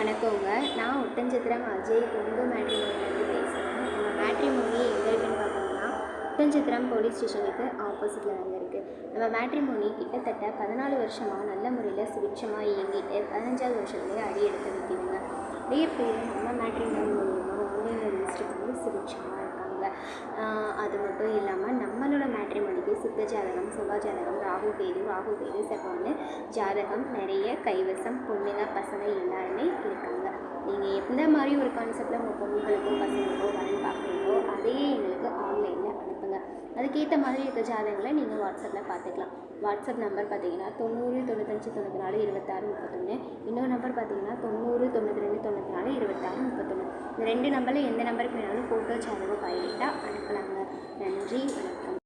வணக்கங்க. நான் ஒட்டன்சத்திரம் அஜய் கொங்கு மேட்ரிமோனிலேருந்து பேசுகிறேன். நம்ம மேட்ரிமோனி எங்கே இருக்குன்னு பார்த்தோம்னா, ஒட்டன்சத்திரம் போலீஸ் ஸ்டேஷனுக்கு ஆப்போசிட்டில் தாங்க இருக்குது. நம்ம மேட்ரிமோனி கிட்டத்தட்ட 14 வருஷமாக நல்ல முறையில் சுபிட்சமாக இயங்கிட்டு 15வது வருஷத்துலேயே அடி எடுத்து வைக்கிதுங்க. நிறைய பேர் நம்ம மேட்ரிமோனி மூலியமாக ஆன்லைனில் ரெஜிஸ்டர் பண்ணி சுபிட்சமாக இருக்காங்க. அது மட்டும் இல்லாமல் நம்மளோட மேட்ரிமோனிக்கு சித்த ஜாதகம், செவ்வாய் ஜாதகம், ராகு கேது செவ்வாய்னு ஜாதகம் நிறைய கைவசம் பொண்ணுங்க பசங்க எல்லாருமே இருக்காங்க. நீங்கள் எந்த மாதிரி ஒரு கான்செப்டில் உங்கள் பொண்ணுங்களுக்கோ பசங்களுக்கோ வரன்னு பார்க்குறீங்களோ அதையே எங்களுக்கு ஆன்லைனில் அனுப்புங்க. அதுக்கேற்ற மாதிரி இருக்க ஜாதகங்களை நீங்கள் வாட்ஸ்அப்பில் பார்த்துக்கலாம். வாட்ஸ்அப் நம்பர் பார்த்தீங்கன்னா 90 95 94 26 31. இன்னொரு நம்பர் பார்த்தீங்கன்னா 90 92 94 26 31. இந்த 2 நம்பரில் எந்த நம்பருக்கு வேணாலும் ஃபோட்டோ ஜாதகம் பைலேட்டாக அனுப்பலாங்க. நன்றி, வணக்கம்.